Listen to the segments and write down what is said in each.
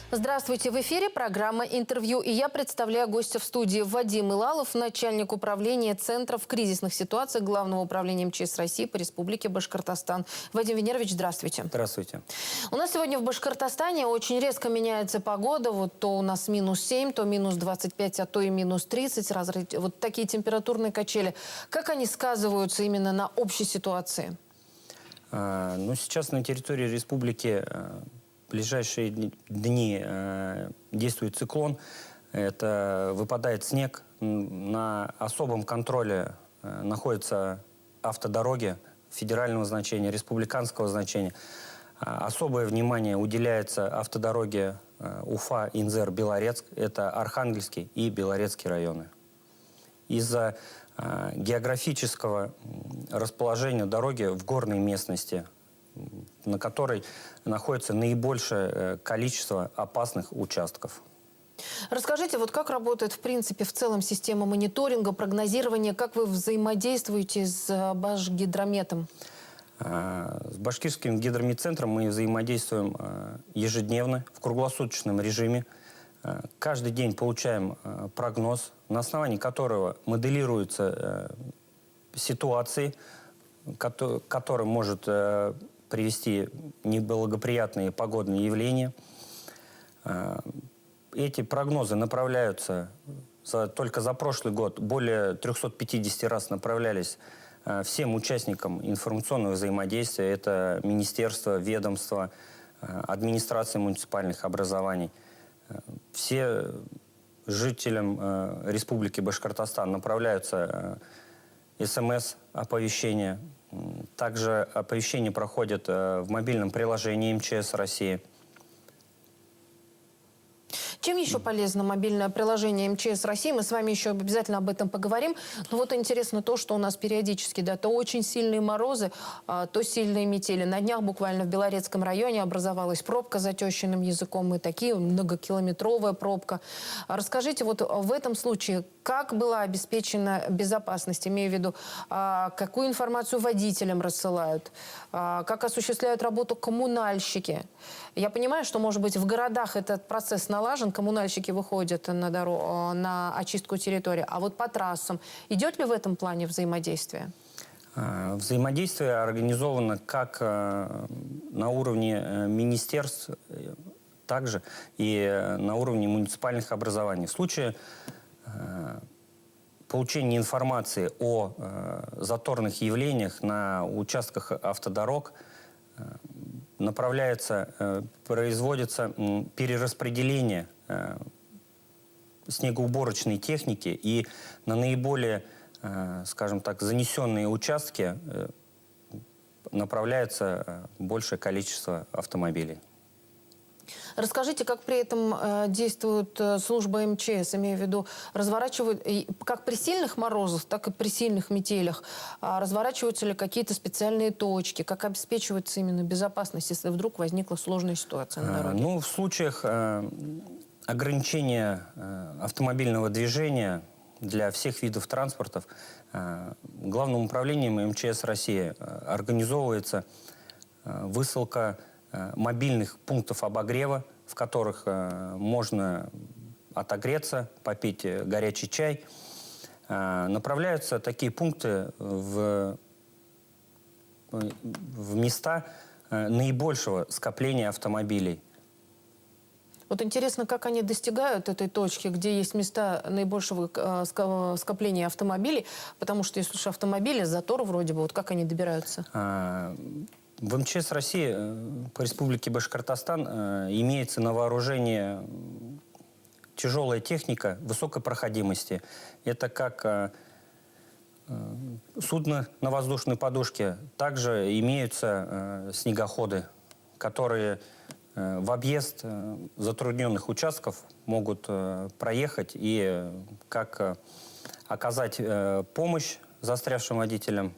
Здравствуйте, в эфире программа «Интервью». И я представляю гостя в студии Вадим Илалов, начальник управления Центра в кризисных ситуациях Главного управления МЧС России по Республике Башкортостан. Вадим Венерович, здравствуйте. Здравствуйте. У нас сегодня в Башкортостане очень резко меняется погода. Вот то у нас -7, то -25, а то и -30. Вот такие температурные качели. Как они сказываются именно на общей ситуации? Ну, сейчас на территории республики в ближайшие дни действует циклон. Это выпадает снег. На особом контроле находятся автодороги федерального значения, республиканского значения. Особое внимание уделяется автодороге Уфа, Инзер, Белорецк. Это Архангельский и Белорецкий районы. Из-за географического расположения дороги в горной местности, на которой находится наибольшее количество опасных участков. Расскажите, вот как работает в принципе в целом система мониторинга, прогнозирования, как вы взаимодействуете с Башгидрометом? С Башкирским гидрометцентром мы взаимодействуем ежедневно, в круглосуточном режиме. Каждый день получаем прогноз, на основании которого моделируются ситуации, которые может привести неблагоприятные погодные явления. Эти прогнозы направляются, только за прошлый год более 350 раз направлялись всем участникам информационного взаимодействия. Это министерства, ведомства, администрации муниципальных образований. Все жителям Республики Башкортостан направляются СМС-оповещения. Также оповещения проходят в мобильном приложении МЧС России. Чем еще полезно мобильное приложение МЧС России? Мы с вами еще обязательно об этом поговорим. Но вот интересно то, что у нас периодически, да, то очень сильные морозы, то сильные метели. На днях буквально в Белорецком районе образовалась пробка за тещиным языком. И такие многокилометровая пробка. Расскажите, вот в этом случае, как была обеспечена безопасность? Имею в виду, какую информацию водителям рассылают? Как осуществляют работу коммунальщики? Я понимаю, что, может быть, в городах этот процесс налажен, коммунальщики выходят на дорогу, на очистку территории. А вот по трассам идет ли в этом плане взаимодействие? Взаимодействие организовано как на уровне министерств, также и на уровне муниципальных образований. В случае получения информации о заторных явлениях на участках автодорог производится перераспределение снегоуборочной техники, и на наиболее, скажем так, занесенные участки направляется большее количество автомобилей. Расскажите, как при этом действует служба МЧС, имею в виду, разворачивают, как при сильных морозах, так и при сильных метелях, разворачиваются ли какие-то специальные точки, как обеспечивается именно безопасность, если вдруг возникла сложная ситуация на дороге? Ну, в случаях ограничения автомобильного движения для всех видов транспортов Главным управлением МЧС России организовывается высылка мобильных пунктов обогрева, в которых можно отогреться, попить горячий чай. Направляются такие пункты в места наибольшего скопления автомобилей. Вот интересно, как они достигают этой точки, где есть места наибольшего скопления автомобилей, потому что если уж автомобили, затор вроде бы, вот как они добираются? В МЧС России по Республике Башкортостан имеется на вооружении тяжелая техника высокой проходимости. Это как судно на воздушной подушке. Также имеются снегоходы, которые в объезд затрудненных участков могут проехать и как оказать помощь застрявшим водителям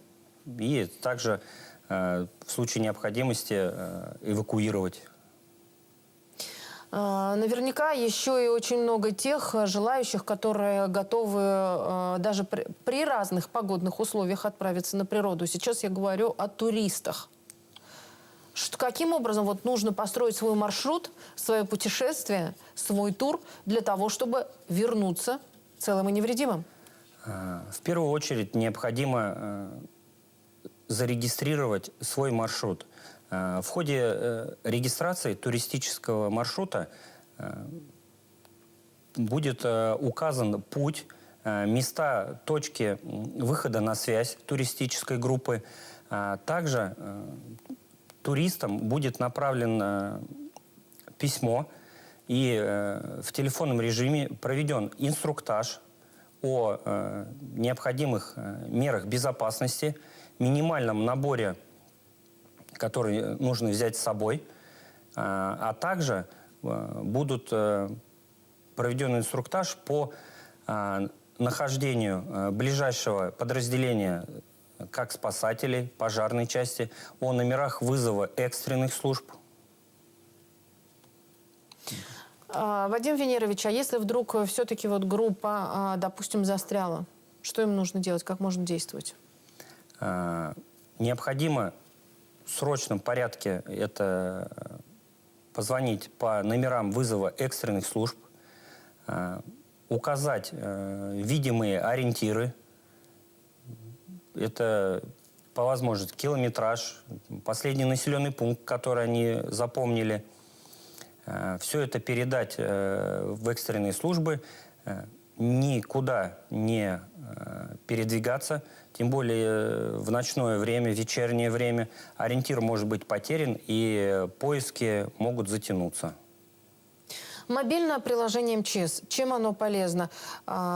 и также в случае необходимости эвакуировать. Наверняка еще и очень много тех желающих, которые готовы даже при разных погодных условиях отправиться на природу. Сейчас я говорю о туристах. Каким образом вот нужно построить свой маршрут, свое путешествие, свой тур для того, чтобы вернуться целым и невредимым? В первую очередь необходимо зарегистрировать свой маршрут. В ходе регистрации туристического маршрута будет указан путь, места, точки выхода на связь туристической группы. Также туристам будет направлено письмо, и в телефонном режиме проведен инструктаж о необходимых мерах безопасности, минимальном наборе, который нужно взять с собой, а также будут проведен инструктаж по нахождению ближайшего подразделения как спасателей, пожарной части, о номерах вызова экстренных служб. Вадим Венерович, а если вдруг все-таки вот группа, допустим, застряла, что им нужно делать, как можно действовать? Необходимо в срочном порядке это позвонить по номерам вызова экстренных служб, указать видимые ориентиры, это по возможности километраж, последний населенный пункт, который они запомнили. Все это передать в экстренные службы, никуда не передвигаться, тем более в ночное время, вечернее время. Ориентир может быть потерян, и поиски могут затянуться. Мобильное приложение МЧС, чем оно полезно?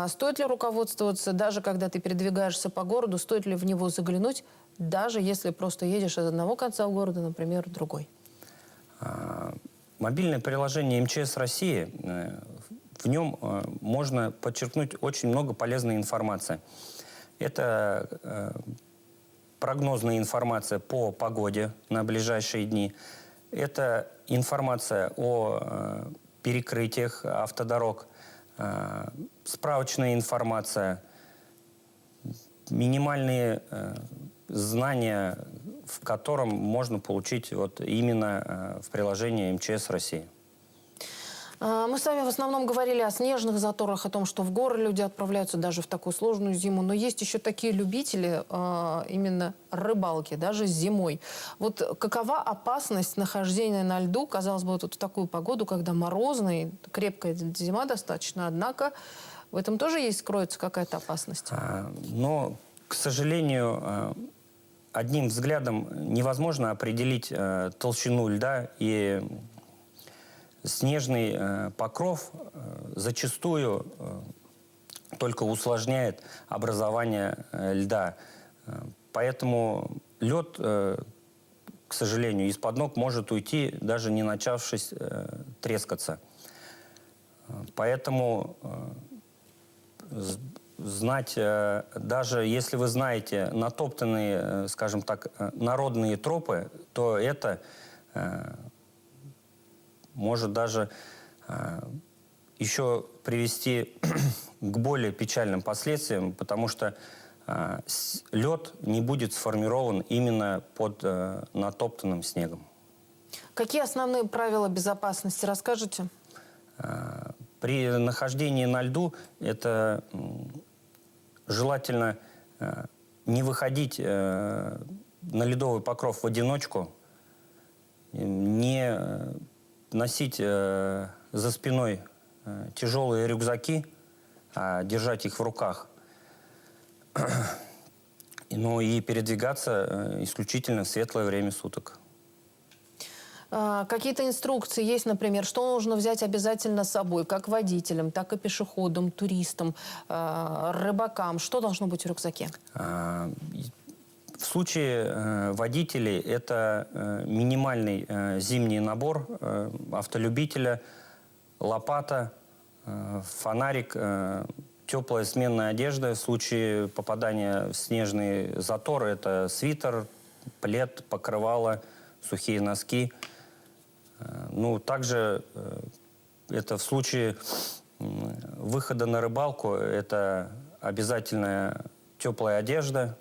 Стоит ли руководствоваться, даже когда ты передвигаешься по городу, стоит ли в него заглянуть, даже если просто едешь из одного конца города, например, в другой? Мобильное приложение МЧС России, в нем можно подчеркнуть очень много полезной информации. Это прогнозная информация по погоде на ближайшие дни. Это информация о перекрытиях автодорог, справочная информация, минимальные знания, в котором можно получить вот именно в приложении МЧС России. Мы с вами в основном говорили о снежных заторах, о том, что в горы люди отправляются даже в такую сложную зиму. Но есть еще такие любители именно рыбалки, даже зимой. Вот какова опасность нахождения на льду, казалось бы, вот в такую погоду, когда морозная, крепкая зима достаточно, однако в этом тоже есть, скроется какая-то опасность? Но, к сожалению, одним взглядом невозможно определить толщину льда, и снежный покров зачастую только усложняет образование льда. Поэтому лед, к сожалению, из-под ног может уйти, даже не начавшись трескаться. Поэтому знать, даже если вы знаете натоптанные, скажем так, народные тропы, то это может даже еще привести к более печальным последствиям, потому что лед не будет сформирован именно под натоптанным снегом. Какие основные правила безопасности, расскажете? При нахождении на льду это желательно не выходить на ледовый покров в одиночку, не носить за спиной тяжелые рюкзаки, а держать их в руках. Ну и передвигаться исключительно в светлое время суток. Какие-то инструкции есть, например, что нужно взять обязательно с собой, как водителям, так и пешеходам, туристам, рыбакам? Что должно быть в рюкзаке? В случае водителей это минимальный зимний набор автолюбителя, лопата, фонарик, теплая сменная одежда. В случае попадания в снежный затор это свитер, плед, покрывало, сухие носки. Ну, также это в случае выхода на рыбалку это обязательная теплая одежда.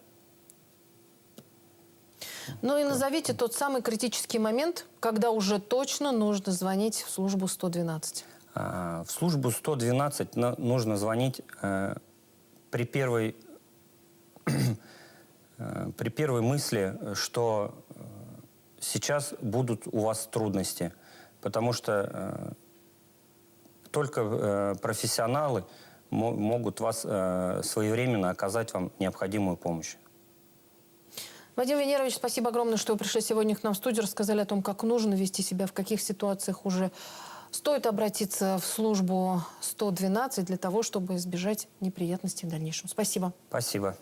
Ну и назовите тот самый критический момент, когда уже точно нужно звонить в службу 112. В службу 112 нужно звонить при первой мысли, что сейчас будут у вас трудности, потому что только профессионалы могут вас своевременно оказать вам необходимую помощь. Вадим Венерович, спасибо огромное, что вы пришли сегодня к нам в студию, рассказали о том, как нужно вести себя, в каких ситуациях уже стоит обратиться в службу 112 для того, чтобы избежать неприятностей в дальнейшем. Спасибо. Спасибо.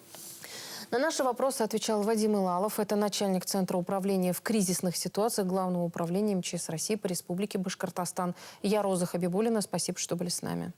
На наши вопросы отвечал Вадим Илалов. Это начальник Центра управления в кризисных ситуациях Главного управления МЧС России по Республике Башкортостан. Я Роза Хабибуллина. Спасибо, что были с нами.